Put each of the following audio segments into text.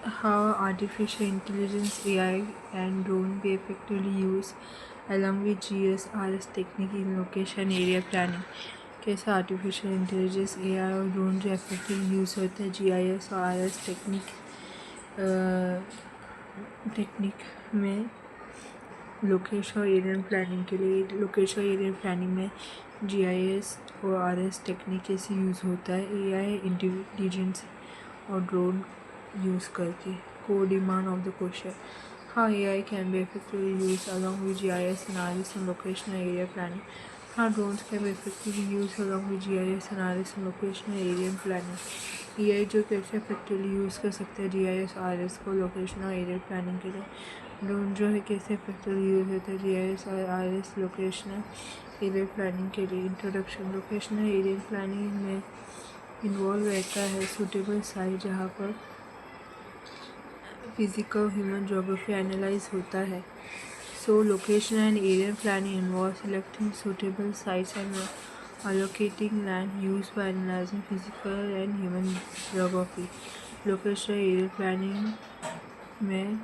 How artificial intelligence AI and drone be effectively used along with GSRS technique in location area planning. कैसे artificial intelligence AI और drone जो effective use होते हैं GIS और RS technique में location और Ariane planning के लिए। लोकेशन और एरियन प्लानिंग में जीआईएस और आरएस टेक्निक कैसे यूज़ होता है एआई इंटेलिजेंस और ड्रोन यूज़ करके। को demand of the question, how AI can be effectively used along with GIS and RS in location and area planning. How drones can be effectively used along with GIS and RS in location and area planning. AI जो कैसे effectively use कर सकते हैं GIS और RS को location और area planning के लिए। ड्रोन जो है कैसे effectively यूज़ होता है GIS और RS लोकेशन और एरिया प्लानिंग के लिए। इंट्रोडक्शन, लोकेशन और एरिया प्लानिंग में इन्वॉल्व रहता है सूटेबल साइट जहाँ पर फिजिकल ह्यूमन जोग्राफी एनालाइज होता है। सो location and area planning involve selecting suitable sites and allocating land used by analyzing physical and human geography. Location area planning में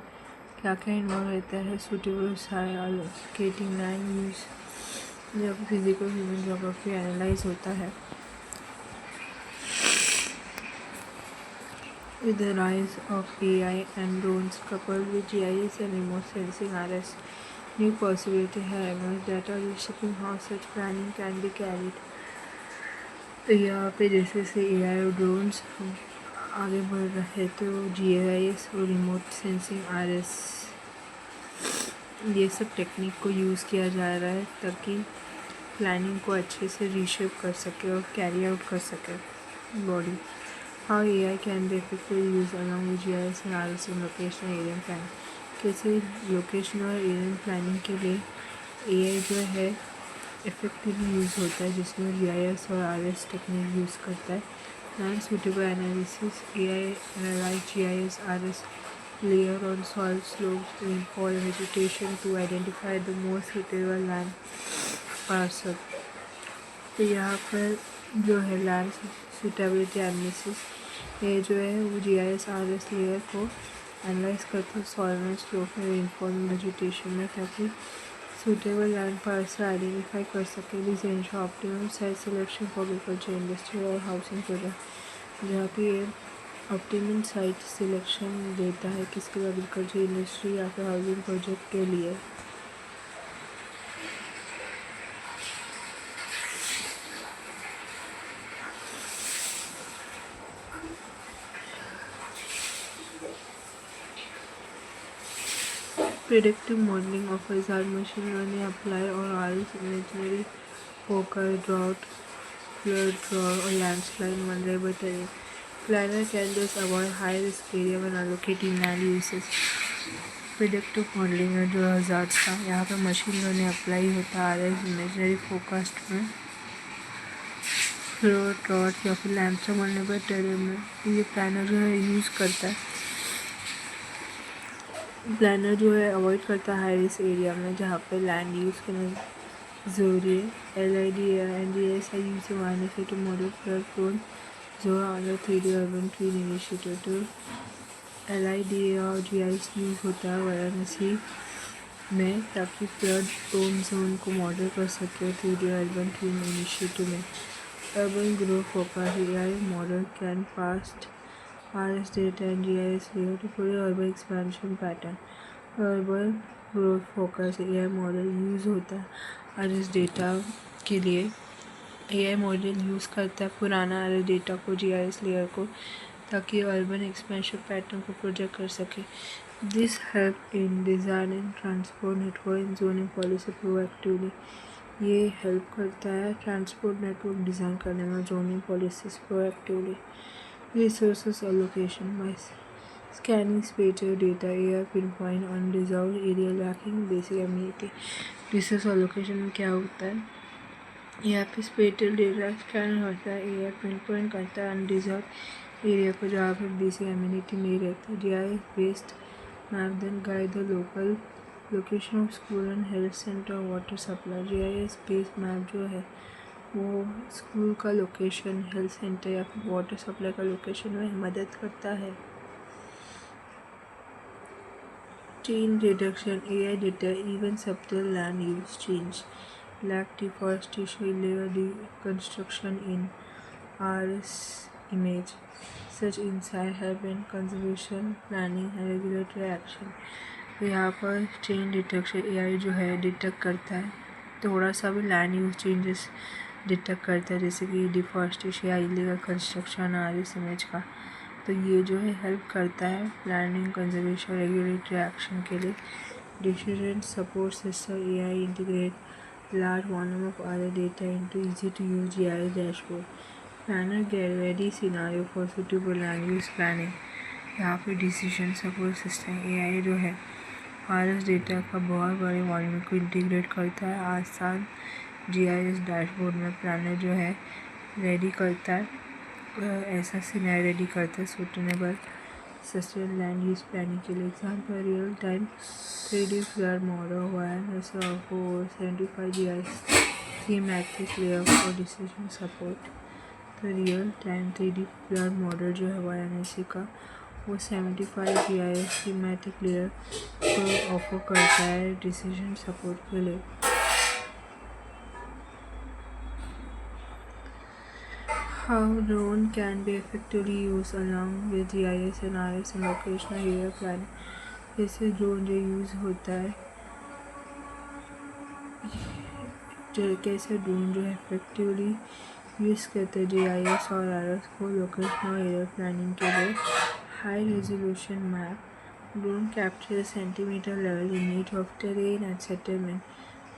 क्या क्या इन्वॉल्व रहता है? Suitable site, allocating land use जब physical human geography analyse होता है। With the rise of AI and drones coupled with GIS and remote sensing RS, new possibilities have emerged that are reshaping how such planning can be carried. तो यहाँ पे जैसे से AI और drones आगे बढ़ रहे हैं तो GIS और रिमोट सेंसिंग RS ये सब टेक्निक को यूज़ किया जा रहा है ताकि प्लानिंग को अच्छे से रीशेप कर सके और कैरी आउट कर सके body. How AI can be effectively used along with GIS and RS in location और एरिया प्लानिंग। कैसे लोकेशन और एरिया प्लानिंग के लिए AI जो है इफेक्टिवली यूज़ होता है जिसमें GIS और RS टेक्निक यूज़ करता है। Land suitable analysis, AI analyze GIS RS layer on soil slopes, rainfall, vegetation to identify the most suitable land parcel। तो यहाँ पर जो है लैंड सूटेबिलिटी एनालिसिस ये जो है वो GIS RS लेयर को एनालाइज करते हैं सॉइल में, स्लोप में, रेनफॉल में, वेजिटेशन में ताकि सूटेबल लैंड पार्सल आइडेंटिफाई कर सके। This ensure optimum site selection for agriculture, industry और हाउसिंग प्रोजेक्ट। जहाँ पे ये ऑप्टिमम साइट सिलेक्शन देता है किसके एग्रीकल्चर, इंडस्ट्री या फिर हाउसिंग प्रोजेक्ट के लिए। Predictive modeling offers our machine learning apply or RS imaginary forecast drought, flood, drought or landslide vulnerable terrain. Planner can just avoid high risk area when allocating land uses. Predictive modelling है 2000 का, यहाँ पर machine learning apply होता है RS imaginary forecast में, flowed, drought या फिर landslide vulnerable terrain में। ये प्लानर जो है यूज़ करता है। प्लानर जो है अवॉइड करता है हाई रिस्क एरिया में जहाँ पे लैंड यूज़ करना ज़रूरी है। LID and NDS are used to monitor to model flood prone zone under 3D urban clean initiative। तो LID और GIS यूज़ होता है वाराणसी में ताकि फ्लड प्रोन जोन को मॉडल कर सके 3D urban clean initiative में। Urban growth forecast AI model can past RS data and GIS layer to predict urban expansion pattern। Urban growth focus AI model use होता है RS data के लिए। AI model use करता है पुराना RS data को GIS layer को ताकि अर्बन एक्सपेंशन पैटर्न को प्रोजेक्ट कर सके। This help in designing transport network in zoning policy proactively. ये हेल्प करता है ट्रांसपोर्ट नेटवर्क डिज़ाइन करने में zoning policies proactively. Resources allocation by scanning spatial data, AI pinpoint unresolved area lacking basic amenity। Resource allocation में क्या होता है? यहाँ पे spatial data स्कैन होता है, AI pinpoint करता है unresolved एरिया को जहाँ पे बेसिक एम्यूनिटी नहीं रहता। GIS based map then guide the local location of school and health center water supply। GIS based map जो है वो स्कूल का लोकेशन, हेल्थ सेंटर या फिर वाटर सप्लाई का लोकेशन में मदद करता है। Change reduction AI detect even subtle land use change like deforestation, illegal construction in RS image. Such insight help in conservation planning and regulatory action. तो यहाँ पर चेन डिटेक्शन एआई जो है डिटेक्ट करता है, थोड़ा सा भी लैंड यूज चेंजेस डिटेक्ट करता है, जैसे कि डिफॉरेस्टेशन या इलीगल कंस्ट्रक्शन आ इस इमेज का। तो ये जो है हेल्प करता है प्लानिंग, कंजर्वेशन, रेगुलेटरी एक्शन के लिए। Decision support system AI integrate large volume of other data into easy to use GIS dashboard. Planner get ready scenario for suitable land use planning. यहाँ पे डिसीजन सपोर्ट सिस्टम एआई जो है RS data का बहुत बड़े volume को integrate करता है आसान जीआईएस डैशबोर्ड में। प्लानर जो है रेडी करता है, ऐसा सिनेरियो रेडी करता है sustainable sustain land use planning के लिए। Example real time 3D flood model awareness of 75 GIS thematic layer for decision support. तो real time 3D flood model जो है वायरनेस का वो 75 जीआईएस थीमैटिक लेयर को ऑफर करता है डिसीजन सपोर्ट के लिए। How drone can be effectively used along with GIS and RS and locational area planning। जैसे ड्रोन जो यूज़ होता है, कैसे ड्रोन जो है इफेक्टिवली यूज़ करते हैं GIS और RS को लोकेशनल एरिया प्लानिंग के लिए। High resolution map drone capture centimetre level image of terrain and settlement.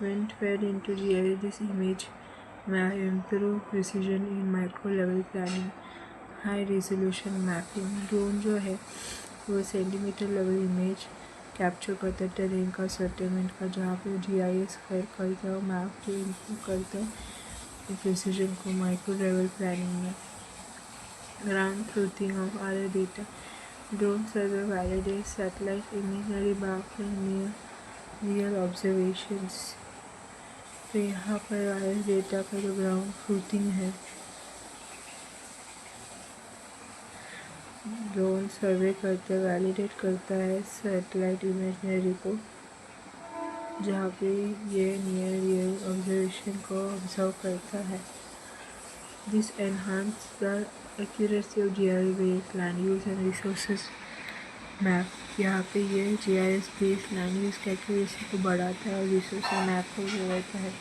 When fed into GIS, this image may improve precision in micro level planning। High resolution mapping drone जो है वो centimetre level image capture करता है terrain का, settlement का, जहाँ पे GIS करता है, मैप जो इम्प्रूव करता है प्रिसीजन को माइक्रो लेवल प्लानिंग में। Ground truthing of R data drone survey validate satellite imagery back near real observations. तो यहाँ पर आर डेटा का जो ग्राउंड ट्रूथिंग है, ड्रोन सर्वे करता है, वैलिडेट करता है सैटेलाइट इमेजरी को, जहाँ पे ये नियर रियल ऑब्जर्वेशन को ऑब्जर्व करता है। This enhance the accuracy of GIS based land use and resources map. यहाँ पे ये जीआईएस बेस्ड लैंड यूज की एक्यूरेसी को बढ़ाता है और रिसोर्स मैप को बढ़ाता है।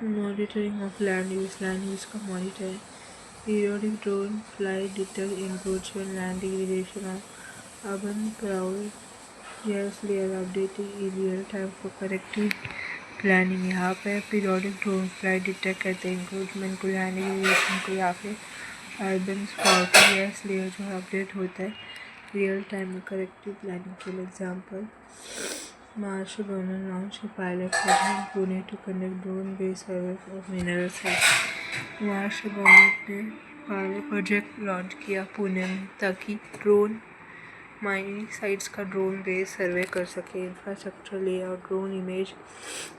मॉनिटरिंग ऑफ लैंड यूज का monitoring. Periodic drone flight detect encroachment, land degradation of urban crowd, GIS layer updating in real time for corrective planning. यहाँ पे पीरियोडिक ड्रोन फ्लाइट डिटेक्ट करते हैं इंक्रोचमेंट को, land degradation को, या फिर urban crowd GIS layer जो update होता है रियल टाइम में करेक्टिव प्लानिंग के लिए। Example Maharashtra government launch a pilot project Pune to conduct drone based survey of mineral sites। Maharashtra government ने पायलट प्रोजेक्ट लॉन्च किया पुणे में ताकि ड्रोन माइनिंग साइट्स का ड्रोन बेस्ड सर्वे कर सके। Infrastructure layout drone image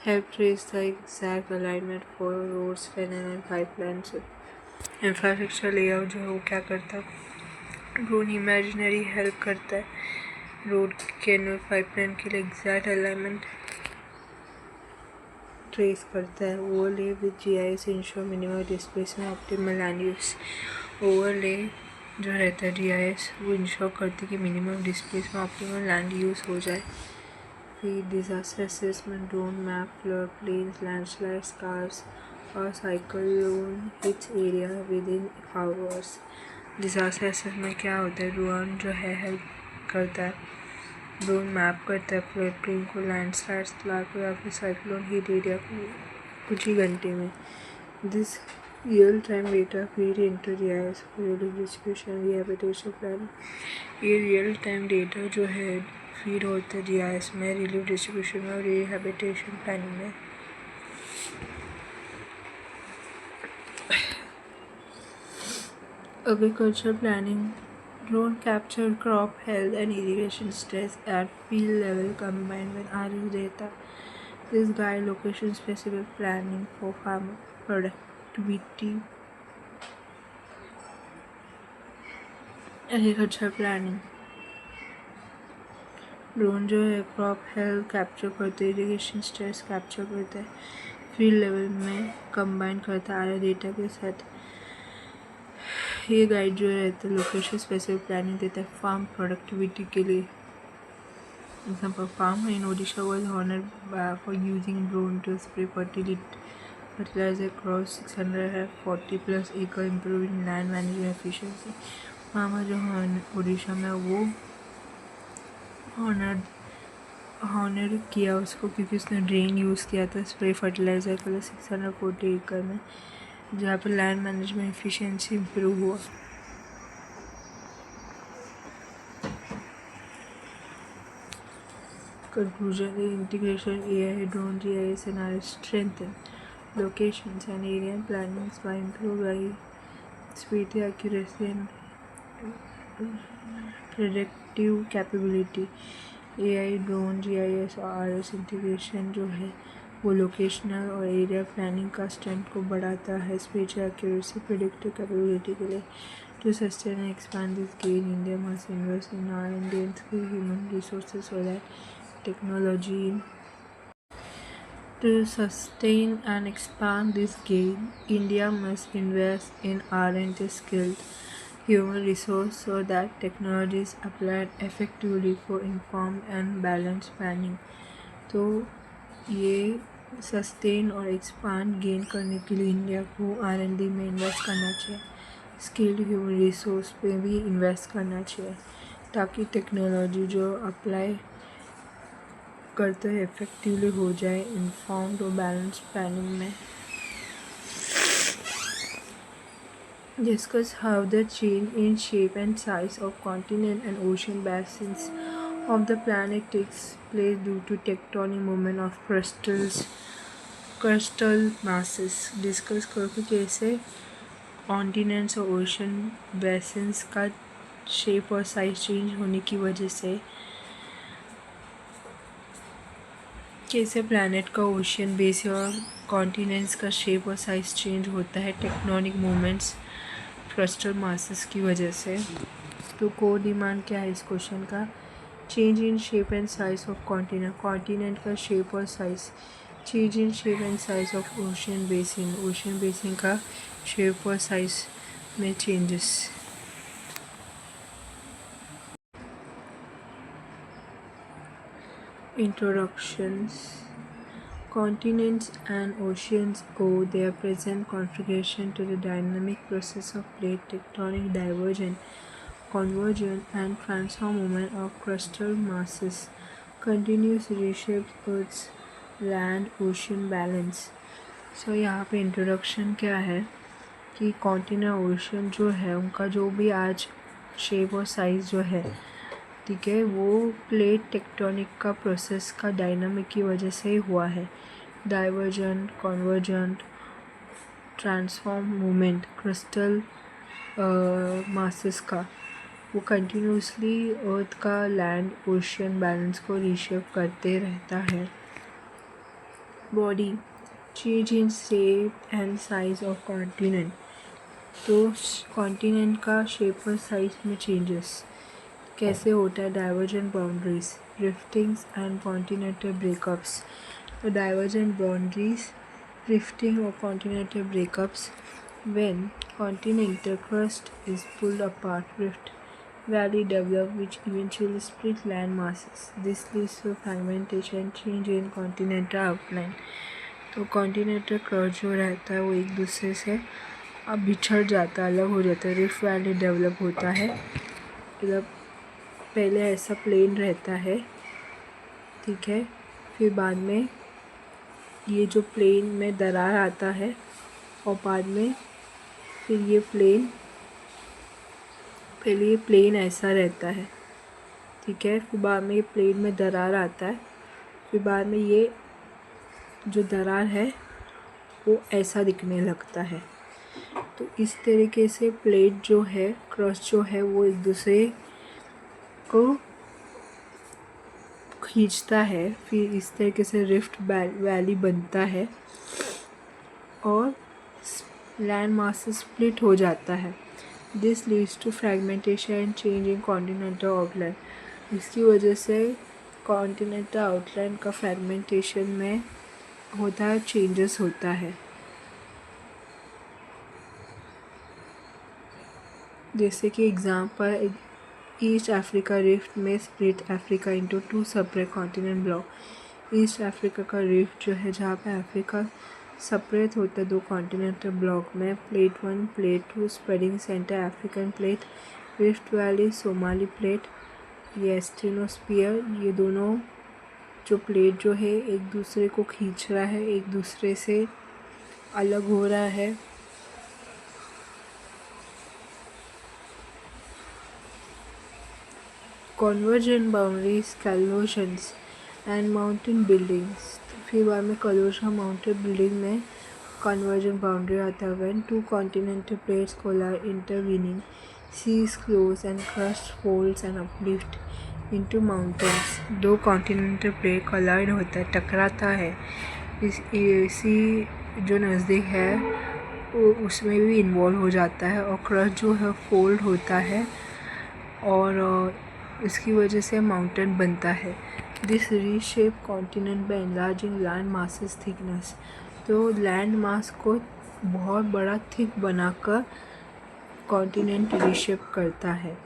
help trace the exact alignment for roads, canal and pipelines. Infrastructure layout जो है वो क्या करता है, ड्रोन इमेजिनरी हेल्प करता है रोड, कैनल, पाइपलाइन के लिए एग्जैक्ट अलाइनमेंट ट्रेस करता है। Overlay with GIS ensure minimum displacement optimal land use. Overlay जो रहता है जीआईएस वो इंश्योर करती है कि minimum displacement optimal land use हो जाए। फिर disaster assessment drone map flood plains, landslide scars और cycle drone hits area within hours. Disaster assessment क्या होता है, ड्रोन जो है हेल्प करता है, ड्रोन मैप करता है फ्लड प्लेन को, लैंडस्लाइड स्कार को, या फिर साइक्लोन हिट एरिया को कुछ ही घंटे में। This real time data feed into GIS for relief distribution rehabilitation planning. ये रियल टाइम डेटा जो है फीड होता है जीआईएस में रिलीफ डिस्ट्रीब्यूशन और रिहैबिलिटेशन प्लानिंग में। Agriculture planning drone capture crop health and irrigation stress at field level combined with RS data। This guide location specific planning for farmer productivity, agriculture planning. Drone जो है crop health capture करते हैं, irrigation stress capture करता है, field level में combine करता है data के साथ। ये गाइड जो रहता है लोकेशन स्पेसिफिक प्लानिंग देता है फार्म प्रोडक्टिविटी के लिए। Example, farm in Odisha was honoured for using drone to spray fertilizer across 640+ acre, improving land management efficiency। Farmer जो उड़ीसा में वो ऑनर किया उसको क्योंकि उसने ड्रेन यूज़ किया था स्प्रे फर्टिलाइज़र के लिए 640 एकड़ में, जहाँ पर लैंड मैनेजमेंट एफिशिएंसी इम्प्रूव हुआ। Conclusion: the integration AI, drone, GIS, and RS strengthen locations and area plannings by improving speed, accuracy, and predictive capability। AI, drone, GIS और RS इंटीग्रेशन जो है वो लोकेशनल और एरिया प्लानिंग का strength को बढ़ाता है स्पेशल एक्यूरेसी प्रेडिक्टिव कैपेबिलिटी के लिए। To sustain and expand this gain, India must invest in R&D and skill human resources so that technology। To sustain and expand this gain, India must invest in R&D skilled human resource so that technology is applied effectively for informed and balanced planning। तो ये sustain और expand gain करने के लिए India को R&D में invest करना चाहिए, स्किल्ड ह्यूमन रिसोर्स पे भी इन्वेस्ट करना चाहिए ताकि टेक्नोलॉजी जो अप्लाई करते हैं इफेक्टिवली हो जाए इन्फॉर्म्ड और बैलेंस प्लानिंग में। Discuss how the change in shape and size of continent and ocean basins of the planet takes place due to tectonic movement of crustal masses। Discuss करो कि कैसे continents और ocean basins का shape और size change होने की वजह से कैसे प्लैनेट का ओशियन बेस और कॉन्टिनेंट्स का शेप और साइज चेंज होता है टेक्टोनिक मूवमेंट्स क्रस्टल मासेस की वजह से। तो कोर डिमांड क्या है इस क्वेश्चन का? Change in shape and size of continent का शेप और size, change in shape and size of ocean basin का शेप और साइज में changes. Introductions। Continents and oceans owe their present configuration to the dynamic process of plate tectonic divergence, convergence, and transform movement of crustal masses continues reshapes Earth's land-ocean balance। So यहाँ पे introduction क्या है कि continent ocean जो है उनका जो भी आज शेप और साइज़ जो है, ठीक है, वो प्लेट टेक्टोनिक का प्रोसेस का डायनामिक की वजह से हुआ है। Divergent, convergent, transform movement crustal masses का वो कंटिन्यूसली अर्थ का लैंड ओशियन बैलेंस को रीशेप करते रहता है। Body change in shape and size of continent. तो कॉन्टिनेंट का शेप और साइज में चेंजेस कैसे होता है? Divergent boundaries, driftings and continental breakups. तो डाइवर्जेंट बाउंड्रीज, ड्रिफ्टिंग और continental breakups when continental crust is pulled apart, rift valley develop which eventually split land masses. This leads to fragmentation, change in continental outline. तो continental crust जो रहता है वो एक दूसरे से अब बिछड़ जाता है, अलग हो जाता है, रिफ्ट वैली डेवलप होता है। मतलब पहले ऐसा प्लेन रहता है, ठीक है, फिर बाद में ये जो प्लेन में दरार आता है और बाद में फिर ये प्लेन, पहले ये प्लेन ऐसा रहता है, ठीक है, फिर बाद में ये प्लेन में दरार आता है, फिर बाद में ये जो दरार है वो ऐसा दिखने लगता है। तो इस तरीके से प्लेट जो है, क्रस्ट जो है, वो एक दूसरे को खींचता है, फिर इस तरीके से रिफ्ट वैली बनता है और लैंड मास स्प्लिट हो जाता है। This leads to fragmentation and change in continental outline. इसकी वजह से कॉन्टिनेंटल आउटलाइन का फ्रेगमेंटेशन में होता है, चेंजेस होता है। जैसे कि एग्जाम्पल, ईस्ट अफ्रीका रिफ्ट में split Africa into 2 separate continent block. East Africa का रिफ्ट जो है, जहाँ पे अफ्रीका सेपरेट होता है 2 कॉन्टिनेंटल ब्लॉक में, plate 1 plate 2 spreading centre African plate, rift valley Somali plate, ये एस्टेनोस्फीयर, ये दोनों जो प्लेट जो है एक दूसरे को खींच रहा है, एक दूसरे से अलग हो रहा है। Convergent boundaries, collisions and mountain buildings. फिर बाद में कलोशा माउंटेन बिल्डिंग में कॉन्वर्जेंट बाउंड्री आता है when 2 continental plates collide intervening, seas close and crust folds and uplift into mountains. 2 continental plate collide होता है, टकराता है, इसी जो नज़दीक है उसमें भी इन्वॉल्व हो जाता है और क्रस्ट जो है फोल्ड होता है और इसकी वजह से माउंटेन बनता है। This reshape continent by enlarging land masses thickness. तो लैंड मास को बहुत बड़ा थिक बनाकर कॉन्टिनेंट रीशेप करता है।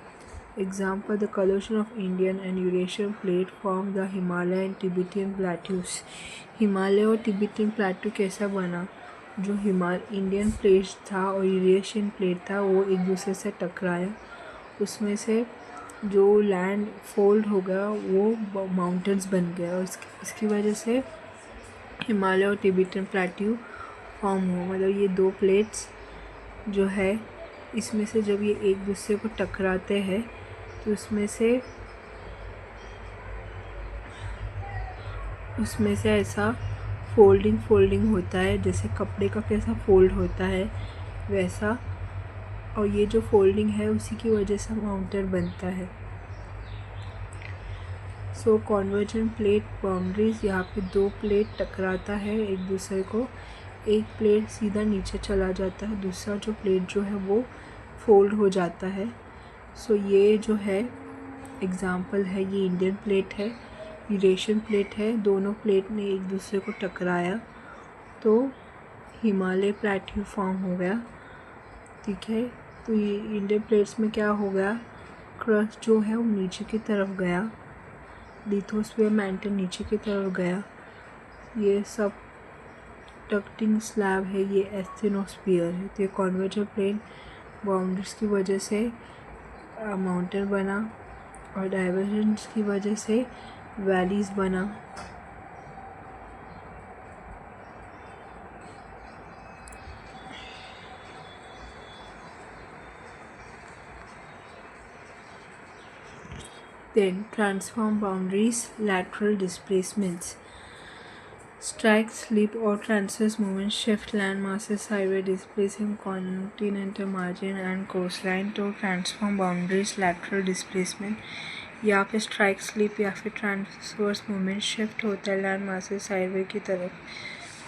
Example, the collision of Indian and Eurasian plate form the Himalaya and Tibetan plateaus. Himalaya और तिब्बतियन प्लेट्यू कैसा बना? जो इंडियन प्लेट था और यूरेशियन प्लेट था वो एक दूसरे से टकराया, उसमें से जो लैंड फोल्ड हो गया वो माउंटेन्स बन गया और इसकी वजह से हिमालय और तिब्बतियन प्लेट्यू फॉर्म हुआ। मतलब ये 2 प्लेट्स जो है इसमें से जब ये एक दूसरे को टकराते हैं तो उसमें से ऐसा फोल्डिंग होता है, जैसे कपड़े का कैसा फोल्ड होता है वैसा, और ये जो फोल्डिंग है उसी की वजह से माउंटेन बनता है। सो कॉन्वर्जेंट प्लेट बाउंड्रीज, यहाँ पे 2 प्लेट टकराता है एक दूसरे को, एक प्लेट सीधा नीचे चला जाता है, दूसरा जो प्लेट जो है वो फोल्ड हो जाता है। सो ये जो है एग्जाम्पल है, ये इंडियन प्लेट है, यूरेशियन प्लेट है, दोनों प्लेट ने एक दूसरे को टकराया तो हिमालय प्लेट्यू फॉर्म हो गया। ठीक है, तो ये इंडियन प्लेट्स में क्या हो गया, क्रस्ट जो है वो नीचे की तरफ गया, लिथोस्फीयर मैंटल नीचे की तरफ गया, ये सब टक्टिंग स्लैब है, ये एस्थेनोस्फीयर है। तो ये कॉन्वर्जेंट प्लेन बाउंड्रीज की वजह से माउंटेन बना और डाइवर्जेंस की वजह से वैलीज बना। Then transform boundaries, lateral displacements. Strike, slip or transverse movements shift land masses sideways, displacing continental margin and coastline. तो transform boundaries, lateral displacement, यहाँ पे strike, slip या फिर transverse movement shift होता है land masses sideways की तरफ,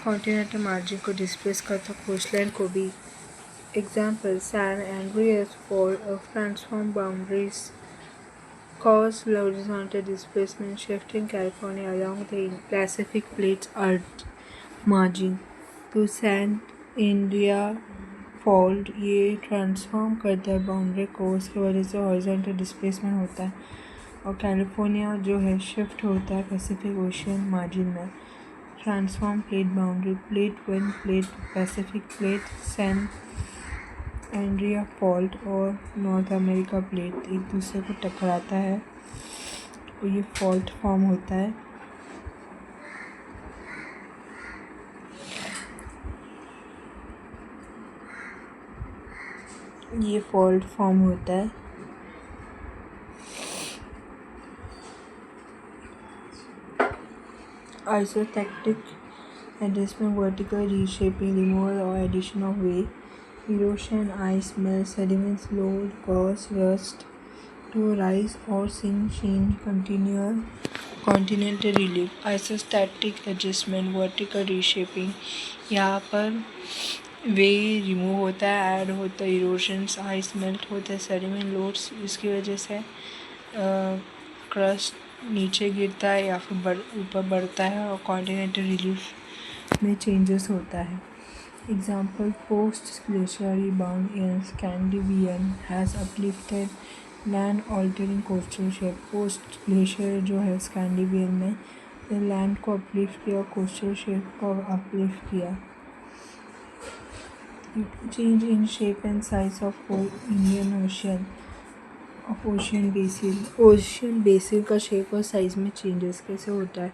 continental margin को displace करता है, coastline को भी। Example, San Andreas fault of transform boundaries cause horizontal displacement shift in California along the Pacific Plate's earth margin। तो सैन इंडिया फॉल्ट ये ट्रांसफॉर्म करता है बाउंड्री को, उसकी वजह से हॉरिजॉन्टल डिस्प्लेसमेंट होता है और कैलिफोर्निया जो है शिफ्ट होता है पैसिफिक ओशियन मार्जिन में। Transform plate boundary, plate 1 plate Pacific plate, San Andreas fault और नॉर्थ अमेरिका प्लेट एक दूसरे को टकराता है और ये फॉल्ट फॉर्म होता है। ये फॉल्ट फॉर्म होता है। Isostatic adjustment, vertical reshaping, removal और addition of weight, erosion, ice melt, sediments load cause rust to rise or sink, change continual continental relief, isostatic adjustment, vertical reshaping, यहाँ पर वे remove होता है, ऐड होता है erosions, ice melt होता है, sediment loads, इसकी वजह से क्रस्ट नीचे गिरता है या फिर ऊपर बढ़ता है और कॉन्टिनेंटल रिलीफ में चेंजेस होता है। Example, post glacier rebound in Scandinavian has uplifted land altering coastal shape. Post glacier जो है स्कैंडिनेवियन में लैंड को अपलिफ्ट किया, कोस्टल शेप को अपलिफ्ट किया। Change in shape and size of Indian ocean ocean basin का शेप और size में चेंजेस कैसे होता है?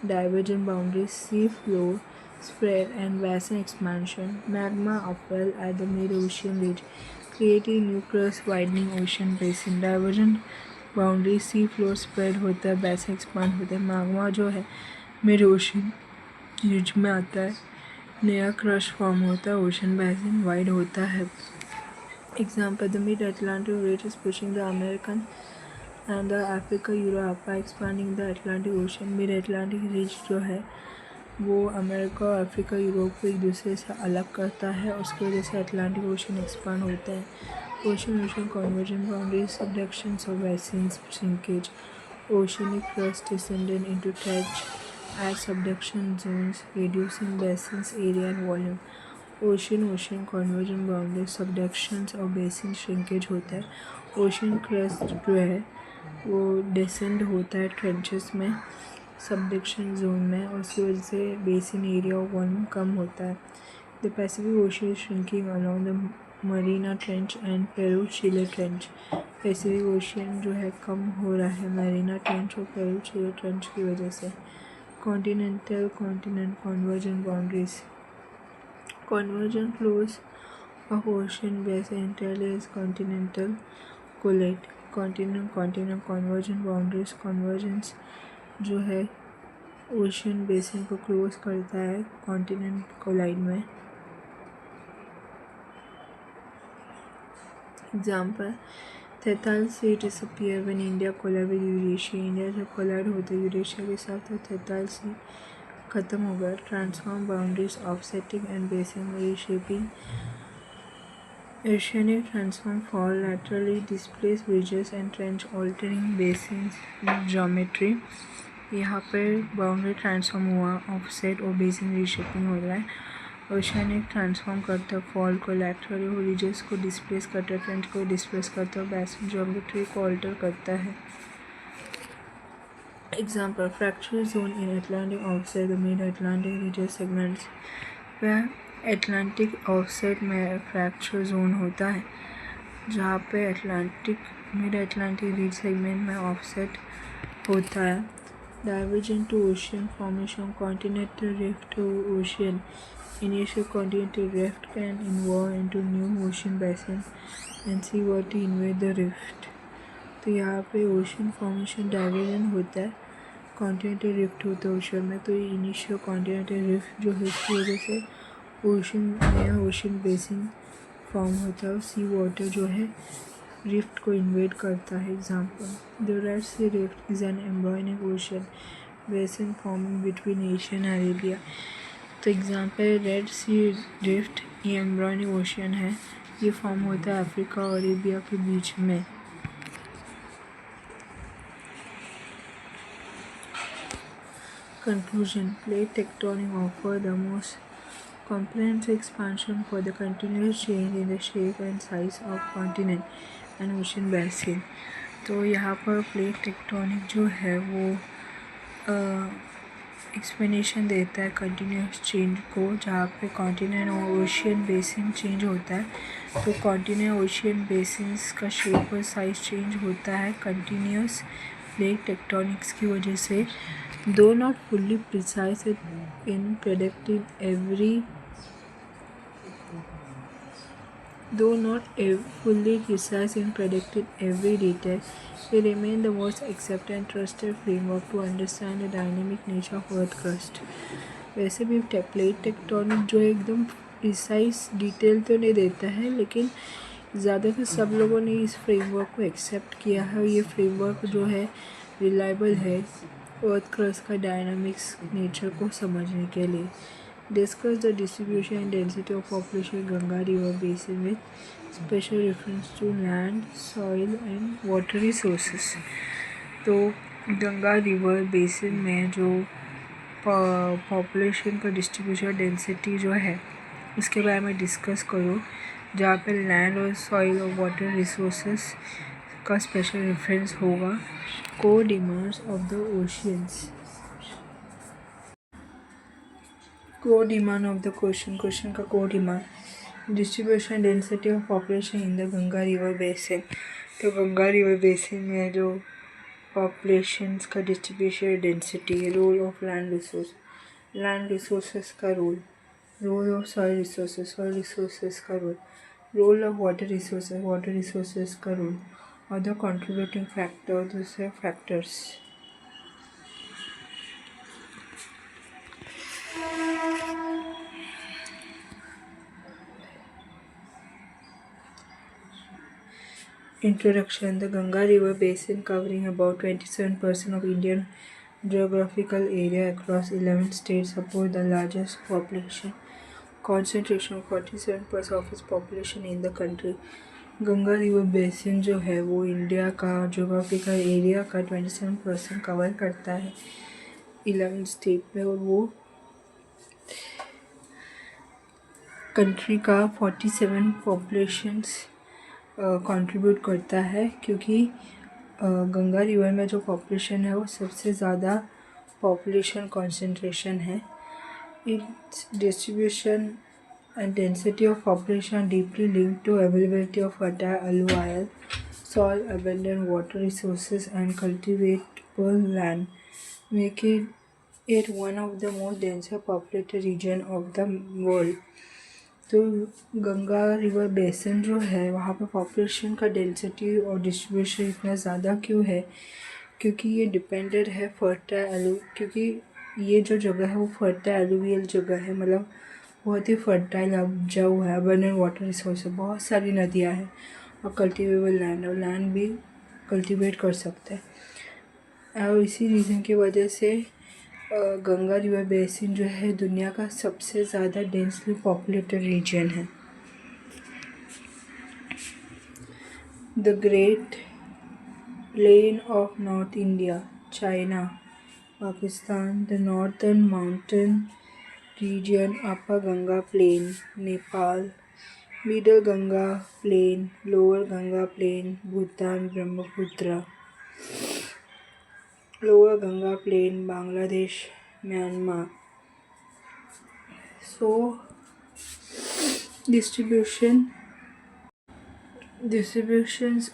Divergent boundary, sea floor spread and basin expansion, magma upwell at the mid-ocean ridge, creating new crust widening ocean basin। Divergent boundary sea floor spread होता है, basin expand होता है, मैग्मा जो है मिड ओशन रिज में आता है, नया क्रस्ट फॉर्म होता है, ओशन बैसिन वाइड होता है। Example, the mid Atlantic ridge is pushing the American and the Africa Europe expanding the Atlantic ocean. Mid Atlantic ridge जो है वो अमेरिका और अफ्रीका यूरोप को एक दूसरे से अलग करता है, उसकी वजह से अटलांटिक ओशन एक्सपांड होता है। Ocean convergent boundary, subductions of basins, shrinkage, oceanic crust descended into trench at subduction zones, reducing basins area and volume. Ocean convergent boundary, subductions और बेसिन श्रिंकेज होता है। ओशन क्रस्ट जो है वो descend होता है ट्रेंचेस में, सबडक्शन जोन में, और उसकी वजह से बेसिन एरिया और वॉल्यूम कम होता है। The Pacific ocean shrinking along the Marina trench and Peru Chile trench. Pacific ocean जो है कम हो रहा है मरीना ट्रेंच और पेरू चिले ट्रेंच की वजह से। Continent conversion boundaries, conversion flows of ocean basin interlace continental collate. Continent conversion boundaries, convergence जो है ओशन बेसिन को क्लोज करता है कॉन्टिनेंट कोलाइड में। Example, थेथाल C disappear when India collide with Eurasia. India जब कोलाइड होता है यूरेशिया के साथ तो थेथाल सी खत्म हो गया। Transform boundaries, offsetting and basin reshaping. Oceanic transform fall laterally, displace bridges and trench, altering basins geometry। यहाँ पर बाउंड्री ट्रांसफॉर्म हुआ, ऑफसेट और बेसिन रीशेपिंग हो रहा है। ओशियनिक ट्रांसफॉर्म करता है फॉल को लैटरली, और रिजेस को डिस्प्लेस करता है, ट्रेंच को डिस्प्लेस करता है, बेसिन ज्योमेट्री को ऑल्टर करता है। Example, fracture zone in Atlantic offset the mid Atlantic ridges segments. वह अटलांटिक ऑफसेट में फ्रैक्चर जोन होता है जहाँ पे मिड अटलांटिक रिज सेगमेंट में ऑफसेट होता है। Divergent to ocean formation, continental rift to ocean. Initial continental rift can involve into new ocean basin and sea water invade the rift. तो यहाँ पे ओशन फॉर्मेशन डाइवर्जेंट होता है, continental rift होता है ओशन में, तो इनिशियल कॉन्टिनेंटल रिफ्ट जो है इसकी वजह से नया ओशन बेसिन फॉर्म होता है, और सी वाटर जो है रिफ्ट को इन्वेड करता है। Example, the Red Sea rift is an embryonic ocean basin forming between Asia and Arabia. तो एग्जाम्पल, रेड सी रिफ्ट ये एम्ब्रॉयनिक ओशन है, ये फॉर्म होता है अफ्रीका और अरेबिया के बीच में। Conclusion, plate tectonic offer the most comprehensive expansion for the continuous change in the shape and size of continent and ocean basin। तो यहाँ पर प्लेट टेक्टोनिक जो है वो एक्सप्लेनेशन देता है कंटिन्यूस चेंज को, जहाँ पे कॉन्टिनेंट और ओशियन बेसिन चेंज होता है। तो कॉन्टिनेंट ओशियन बेसिन्स का शेप और साइज चेंज होता है कंटिन्यूस प्लेट टेक्टोनिक्स की वजह से। Though not fully precise in predicting every detail, it remains the most accepted and trusted framework to understand the dynamic nature of Earth crust। वैसे भी plate tectonic जो है एकदम प्रिसाइज डिटेल तो नहीं देता है, लेकिन ज़्यादातर सब लोगों ने इस फ्रेमवर्क को एक्सेप्ट किया है, और ये फ्रेमवर्क जो है रिलायबल है अर्थ क्रस्ट का डायनामिक्स नेचर को समझने के लिए। Discuss the distribution and density of population Ganga river basin with special reference to land, soil and water resources. तो गंगा रिवर बेसिन में जो पॉपुलेशन का डिस्ट्रीब्यूशन डेंसिटी जो है उसके बारे में डिस्कस करो, जहाँ पे लैंड और सॉइल और वाटर रिसोर्सेस का स्पेशल रेफरेंस होगा। को डिमांड्स ऑफ द ओशियंस, को डिमांड ऑफ द क्वेश्चन का को demand distribution density of population in the Ganga river basin. तो गंगा रिवर बेसिन में जो पॉपुलेशंस का distribution density, role of land resources का रोल ऑफ सॉइल रिसोर्सेस का रोल ऑफ वाटर रिसोर्सेस का रोल, अदर कंट्रीब्यूटिंग फैक्टर, दूसरे factors. Introduction. The Ganga River Basin, covering about 27% of Indian geographical area across 11 states, supports the largest population concentration of 47% of its population in the country. Ganga river basin जो है वो India का geographical area का 27% cover करता है 11 state में, और वो कंट्री का 47 पॉपुलेशंस कंट्रीब्यूट करता है, क्योंकि गंगा रिवर में जो पॉपुलेशन है वो सबसे ज़्यादा पॉपुलेशन कंसंट्रेशन है। It's distribution and density of population are deeply linked to availability of fertile alluvial soil, abundant water resources and cultivable land, making it one of the most densely populated region of the world. तो Ganga river basin जो है वहाँ पे population का density और distribution इतना ज़्यादा क्यों है, क्योंकि ये डिपेंडेड है क्योंकि ये जो जगह है वो फर्टाइल एलुवियल जगह है, मतलब बहुत ही फर्टाइल उपजाऊ है, अबंडेंट वाटर रिसोर्स है, बहुत सारी नदियाँ हैं और कल्टिवेबल लैंड, और लैंड भी कल्टिवेट कर सकते हैं। और इसी रीज़न की वजह से गंगा रिवर बेसिन जो है दुनिया का सबसे ज़्यादा डेंसली पॉपुलेटेड रीजन है। The great plain of north India, China, Pakistan, the northern mountain region, Upper Ganga Plain, Nepal, Middle Ganga Plain, Lower Ganga Plain, Bhutan, Brahmaputra, Lower Ganga Plain, Bangladesh, Myanmar. So distributions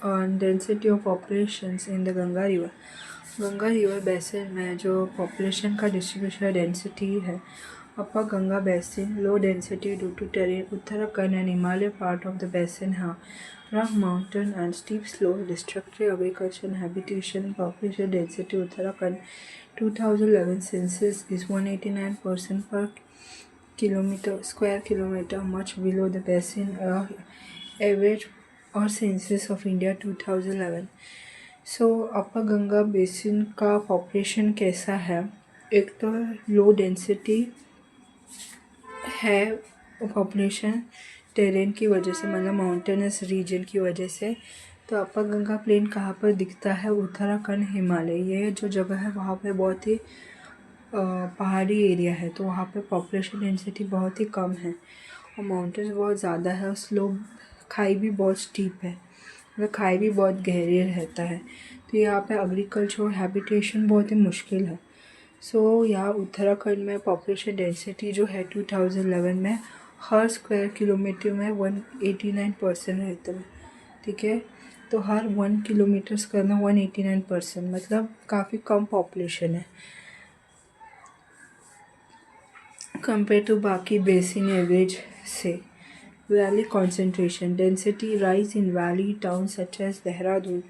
on density of populations in the Ganga River. Ganga river basin में जो population का distribution density है, upper Ganga basin low density due to terrain, Uttarakhand and Himalaya part of the basin है rough mountain and steep slope, destructive agriculture habitation, population density Uttarakhand 2011 census is 189% per square kilometer, much below the basin average or census of India 2011. So upper Ganga basin का population कैसा है, एक तो low density है population terrain की वजह से, मतलब माउंटेनस रीजन की वजह से। तो अपर गंगा प्लेन कहाँ पर दिखता है, उत्तराखंड, हिमालय, ये जो जगह है वहाँ पे बहुत ही पहाड़ी एरिया है, तो वहाँ पे पॉपुलेशन डेंसिटी बहुत ही कम है और माउंटेन्स बहुत ज़्यादा है और स्लोप, खाई भी बहुत स्टीप है, मतलब खाई भी बहुत गहरी रहता है, तो यहाँ पे एग्रीकल्चर और हैबिटेशन बहुत ही मुश्किल है। सो यहाँ उत्तराखंड में पॉपुलेशन डेंसिटी जो है 2011 में हर स्क्वायर किलोमीटर में 189% रहता है, ठीक है। तो हर 1 किलोमीटर स्क्वायर में 189%, मतलब काफ़ी कम पॉपुलेशन है कंपेयर टू बाकी बेसिन एवरेज से। Valley concentration density rise in valley towns such as Dehradun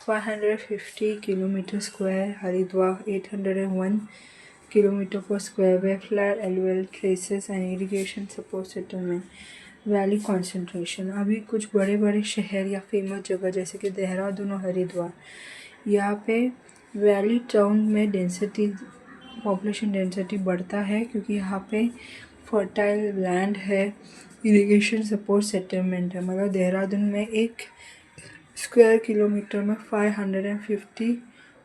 550 km square, Haridwar 801 km per square, where flat alluvial traces and irrigation support settlement. Valley concentration, अभी कुछ बड़े बड़े शहर या famous जगह जैसे कि देहरादून और हरिद्वार, यहाँ पे वैली टाउन में पॉपुलेशन डेंसिटी बढ़ता है क्योंकि यहाँ पे फर्टाइल लैंड है, इरिगेशन सपोर्ट सेटलमेंट है। मतलब देहरादून में 1 स्क्वायर किलोमीटर में 550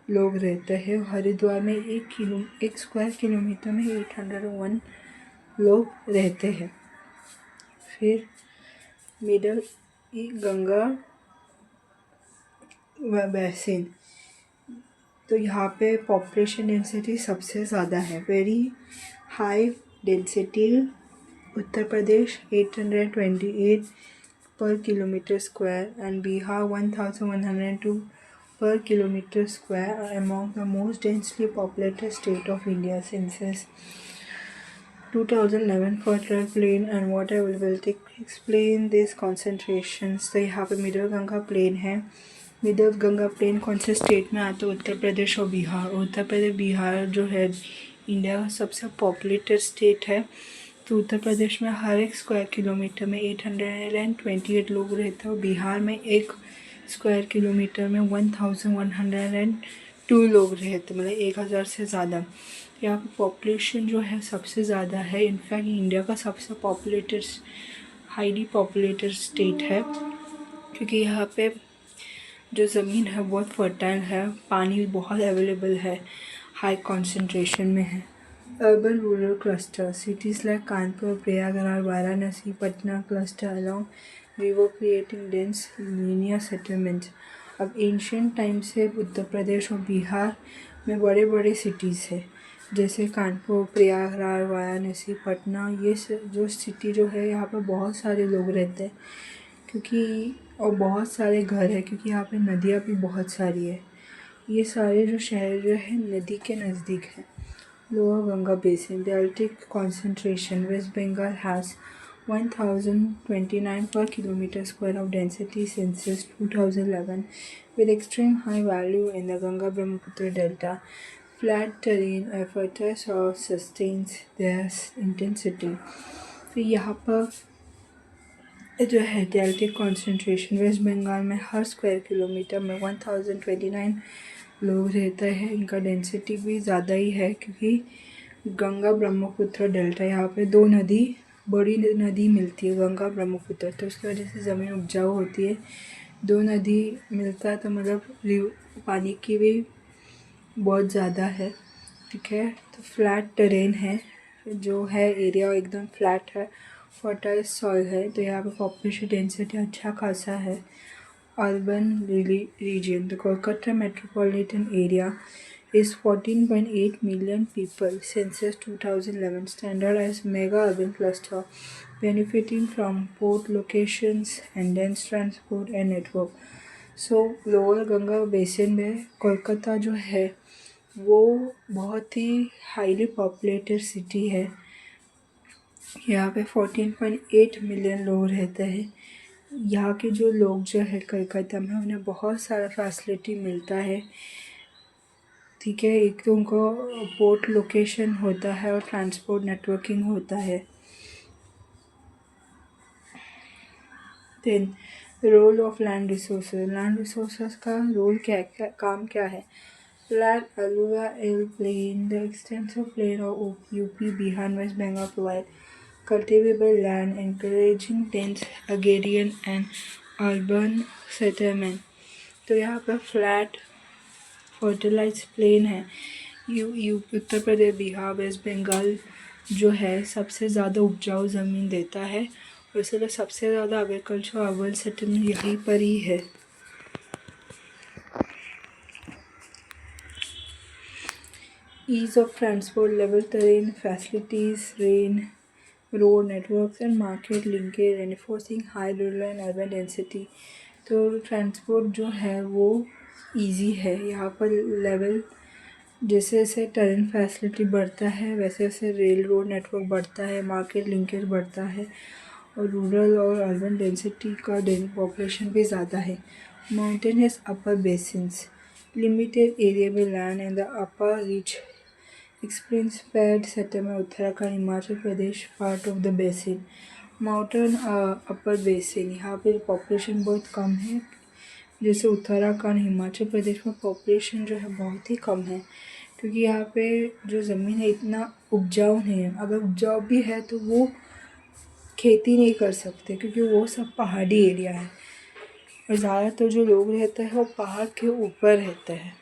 लोग रहते हैं। हरिद्वार में 1 स्क्वायर किलोमीटर में 801 लोग रहते हैं। फिर मिडल गंगा बेसिन, तो यहाँ पे पॉपुलेशन डेंसिटी सबसे ज़्यादा है। Very high density Uttar Pradesh 828 पर kilometre square and Bihar 1102 per kilometer square are among the most densely populated state of India census 2011 for plain and water availability explain these concentrations। तो यहाँ पे मिडल गंगा प्लेन है। Middle Ganga plane कौन से state में आता है? उत्तर प्रदेश और बिहार। उत्तर प्रदेश बिहार जो है इंडिया का सबसे पॉपुलेटेड स्टेट है। तो उत्तर प्रदेश में हर 1 स्क्वायर किलोमीटर में 828 लोग रहते हैं और बिहार में 1 स्क्वायर किलोमीटर में 1102 लोग रहते, मतलब 1000 से ज़्यादा। यहाँ पर पॉपुलेशन जो है सबसे ज़्यादा है। इनफैक्ट इंडिया का सबसे हाईली पॉपुलेटेड स्टेट है क्योंकि यहाँ पे जो ज़मीन है बहुत फर्टाइल है, पानी बहुत अवेलेबल है, हाई कंसंट्रेशन में है। Urban rural cluster cities like Kanpur, Prayagraj, Varanasi, Patna cluster along river creating dense linear settlements. अब एंशियंट टाइम से उत्तर प्रदेश और बिहार में बड़े बड़े सिटीज़ है जैसे कानपुर, प्रयागराज, वाराणसी, पटना। ये जो सिटी जो है यहाँ पर बहुत सारे लोग रहते हैं क्योंकि और बहुत सारे घर है क्योंकि यहाँ पे नदियाँ भी बहुत सारी है। ये सारे जो शहर जो है नदी के नज़दीक है। Lower Ganga basin deltaic concentration West Bengal has 1029 per kilometer square of density census 2011 with extreme high value in the Ganga Brahmaputra delta. Flat terrain fertile soil sustains their intensity। तो यहाँ पर जो है डेल्टिक कॉन्सेंट्रेशन वेस्ट बंगाल में हर square kilometre में 1029 लोग रहते हैं। इनका डेंसिटी भी ज़्यादा ही है क्योंकि गंगा ब्रह्मपुत्र डेल्टा यहाँ पे बड़ी नदी मिलती है गंगा ब्रह्मपुत्र, तो उसकी वजह से ज़मीन उपजाऊ होती है। 2 नदी मिलता है तो मतलब पानी की भी बहुत ज़्यादा है। ठीक है, तो फ्लैट टेरेन है, जो है एरिया एकदम फ्लैट है, फर्टाइल सॉइल है, तो यहाँ पे पॉपुलेशन डेंसिटी अच्छा खासा है। Urban region the Kolkata metropolitan area is 14.8 million people census 2011 standard as mega urban cluster benefiting from port locations and dense transport and network। So lower Ganga basin में कोलकाता जो है वो बहुत ही हाईली पॉपुलेटेड सिटी है। यहाँ पे 14.8 मिलियन लोग रहते हैं। यहाँ के जो लोग जो है कोलकाता में उन्हें बहुत सारा फैसिलिटी मिलता है। ठीक है, एक तो उनको पोर्ट लोकेशन होता है और ट्रांसपोर्ट नेटवर्किंग होता है। Then role of land resources का रोल काम क्या है? Flat alluvial plain, the extensive plain of UP, Bihar, West Bengal provide cultivable land, encouraging dense agrarian and urban settlement। तो यहाँ पर फ्लैट फर्टिलाइज प्लेन है। उत्तर प्रदेश, बिहार, वेस्ट बंगाल जो है सबसे ज़्यादा उपजाऊ ज़मीन देता है और इसलिए सबसे ज़्यादा एग्रीकल्चर अर्बन सेटलमेंट यहीं पर ही है। Ease of transport, level terrain, facilities, road networks and market linkage reinforcing high rural and urban density। तो ट्रांसपोर्ट जो है वो इजी है यहाँ पर। लेवल जैसे जैसे टर्न फैसिलिटी बढ़ता है वैसे वैसे रेल रोड नेटवर्क बढ़ता है, मार्केट लिंकेज बढ़ता है और रूरल और अर्बन डेंसिटी का पॉपुलेशन भी ज़्यादा है। Mountainous upper basins limited arable land in the upper reach explain spread settlement Uttarakhand, Himachal Pradesh part of the basin. Mountain upper basin यहाँ पे पॉपुलेशन बहुत कम है, जैसे उत्तराखंड, हिमाचल प्रदेश में पॉपुलेशन जो है बहुत ही कम है, क्योंकि यहाँ पे जो ज़मीन है इतना उपजाऊ नहीं है। अगर उपजाऊ भी है तो वो खेती नहीं कर सकते, क्योंकि वो सब पहाड़ी एरिया है और ज़्यादातर जो लोग रहते हैं वो पहाड़ के ऊपर रहते हैं।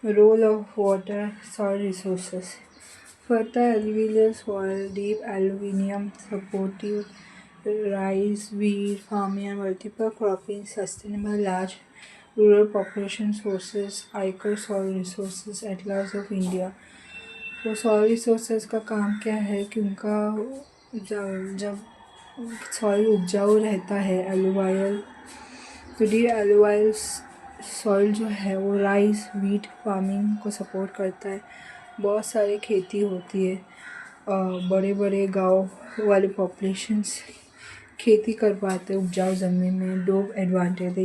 Role of water soil resources, fertile alluvial soil, deep alluvium supportive rice, wheat farming and multiple cropping, sustainable large rural population sources, ICAR soil resources, atlas of India। तो सॉइल रिसोर्सेज का काम क्या है कि उनका जब सॉइल उपजाऊ रहता है एलुवायल, तो डी एलुवायल सॉइल जो है वो राइस वीट फार्मिंग को सपोर्ट करता है। बहुत सारी खेती होती है, बड़े बड़े गांव वाले पॉपुलेशंस खेती कर पाते हैं उपजाऊ ज़मीन में। डोब एडवांटेज है,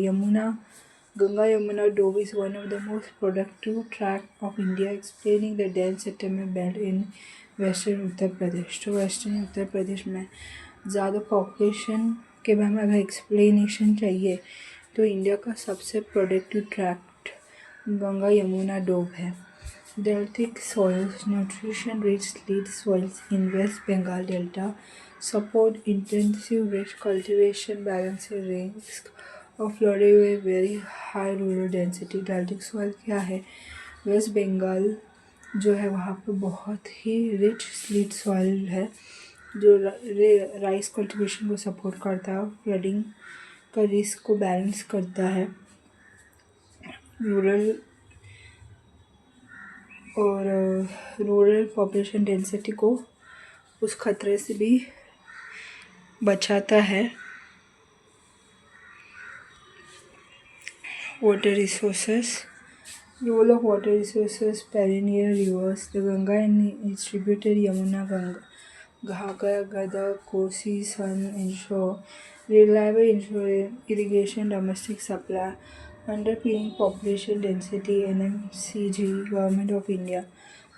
Ganga Yamuna doab is one of the most productive track of India, explaining the dense settlement belt in western Uttar Pradesh. तो वेस्टर्न उत्तर प्रदेश में ज़्यादा पॉपुलेशन के बारे में अगर एक्सप्लेनेशन चाहिए तो इंडिया का सबसे प्रोडक्टिव ट्रैक्ट गंगा यमुना डोब है। Deltic soils, nutrition-rich lead soils in West Bengal Delta support intensive rich cultivation, balancing risk of flooding with very high rural density। Deltic soil क्या है? वेस्ट बंगाल जो है वहाँ पे बहुत ही रिच स्लीट सॉइल है जो राइस कल्टीवेशन को सपोर्ट करता है, फ्लडिंग का रिस्क को बैलेंस करता है, रूरल पॉपुलेशन डेंसिटी को उस खतरे से भी बचाता है। Water resources, role of water resources, perennial rivers, the Ganga and its tributary Yamuna, Ghaghara, Gandak, Kosi, Son ensure reliable irrigation, domestic supply, underpinning population density, NMCG, Government of India।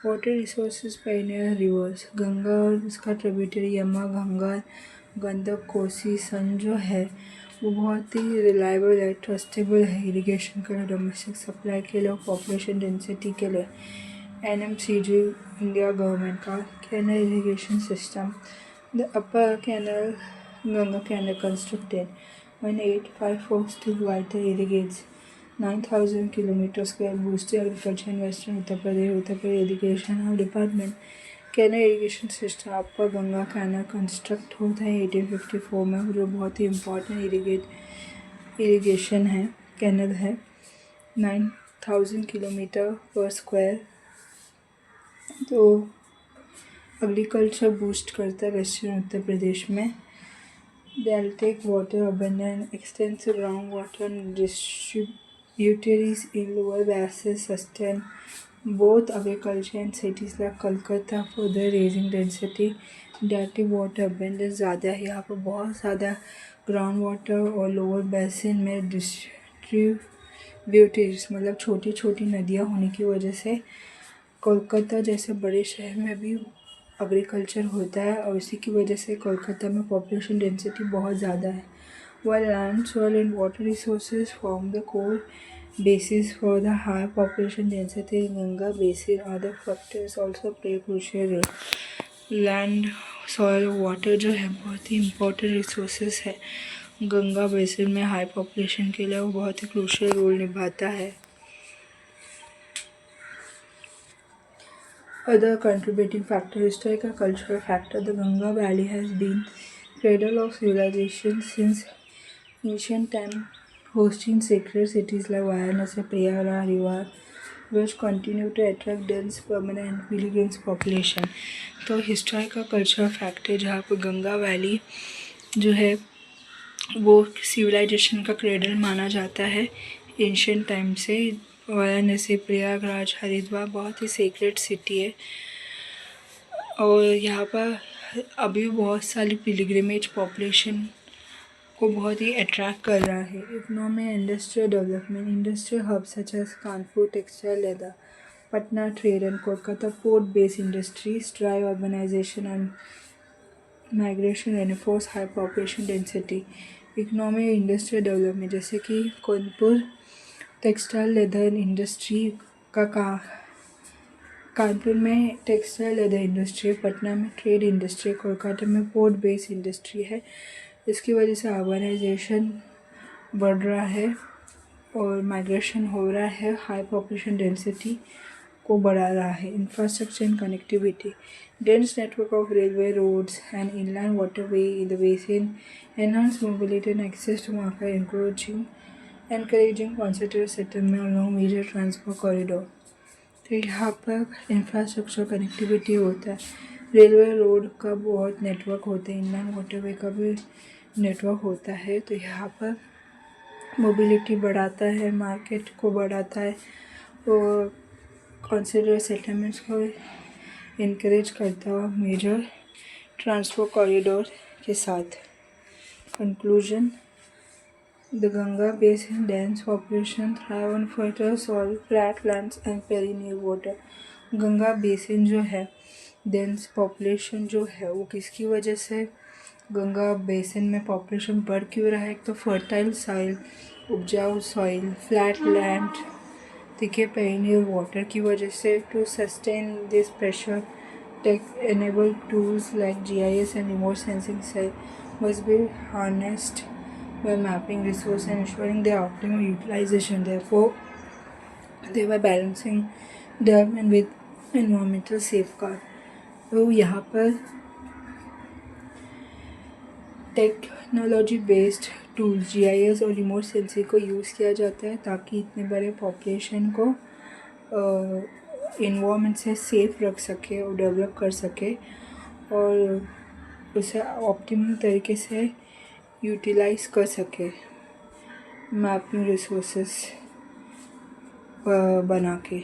Water resources perennial rivers, Ganga और उसका tributary Yamuna, Ganga, Gandak, Kosi, Son जो है वो बहुत ही रिलायबल है, ट्रस्टेबल है irrigation के लिए, डोमेस्टिक सप्लाई के लिए और पॉपुलेशन डेंसिटी के लिए। NMCG इंडिया गवर्नमेंट का canal irrigation system, the upper canal Ganga Canal constructed 1854 still vital irrigates 9,000 km², boosted agriculture in western Uttar Pradesh Irrigation Department। Canal irrigation system upper Ganga canal construct होता है 1854 में, जो बहुत ही important irrigation है, canal है 9,000 km²। तो agriculture boost करता है वेस्टर्न उत्तर प्रदेश में। Deltic water abundant, extensive groundwater distributaries in lower basins sustain both agriculture and cities like Kolkata, further raising density। Deltic water abundance ज़्यादा है, यहाँ पर बहुत ज़्यादा ग्राउंड वाटर और लोअर बेसिन में डिस्ट्रीब्यूटरीज मतलब छोटी छोटी नदियाँ होने की वजह से कोलकाता जैसे बड़े शहर में भी एग्रीकल्चर होता है और इसी की वजह से कोलकाता में पॉपुलेशन डेंसिटी बहुत ज़्यादा है। While land, soil and water resources form the core basis for the high population density in Ganga basin, other factors also play crucial role। Land, soil, water जो है बहुत ही इम्पोर्टेंट रिसोर्सेस है Ganga basin में high population के लिए, वो बहुत ही क्रूशियल रोल निभाता है। Other contributing factor, historical cultural factor, the Ganga Valley has been cradle of civilization since ancient time, hosting sacred cities like Varanasi, Prayagraj, River, which continue to attract dense permanent pilgrims population। तो historical cultural fact है जहाँ पर Ganga valley जो है वो civilisation का cradle माना जाता है एंशियंट टाइम से। वाराणसी, प्रयागराज, हरिद्वार बहुत ही सीक्रेट सिटी है और यहाँ पर अभी बहुत सारी पिलग्रिमेज पॉपुलेशन को बहुत ही अट्रैक्ट कर रहा है। Economy and industrial development, industrial hub such as Kanpur textile leather, Patna trade and Kolkata port based industries, drive urbanisation and migration enforce high population density, economy industrial development, जैसे कि Kanpur textile leather industry Kanpur में textile leather industry, Patna में trade industry, Kolkata में port based industry है। इसकी वजह से urbanisation बढ़ रहा है और माइग्रेशन हो रहा है, हाई पॉपुलेशन डेंसिटी को बढ़ा रहा है। Infrastructure and connectivity, dense network of railway, roads and inland waterway in the basin enhance mobility and access to market, encouraging concentrated settlement along major transport corridor। तो यहाँ पर इंफ्रास्ट्रक्चर कनेक्टिविटी होता है, railway road का बहुत network होते हैं, inland waterway का भी नेटवर्क होता है। तो यहाँ पर मोबिलिटी बढ़ाता है, मार्केट को बढ़ाता है और कंसिडर सेटलमेंट्स को इनकरेज करता है मेजर ट्रांसपोर्ट कॉरिडोर के साथ। Conclusion, the Ganga basin dense population thrive on fertile soil, flat lands and perennial water. Ganga basin जो है, डेंस पॉपुलेशन जो है वो किसकी वजह से गंगा बेसिन में पॉपुलेशन बढ़ क्यों रहा है? एक तो फर्टाइल सॉइल, उपजाऊ सॉइल, फ्लैट लैंड, ठीक है, पेरिनियर वाटर की वजह से। To sustain this pressure, tech enable tools like GIS and remote sensing must be harnessed by mapping resources and ensuring their optimal utilization, therefore thereby balancing development with environmental safeguard। तो यहाँ पर technology based tools GIS और remote sensing को use किया जाता है ताकि इतने बड़े पॉपुलेशन को इन्वायरमेंट से सेफ रख सके और डेवलप कर सके और उसे ऑप्टिमल तरीके से यूटिलाइज कर सके, मैपिंग रिसोर्सेस बना के।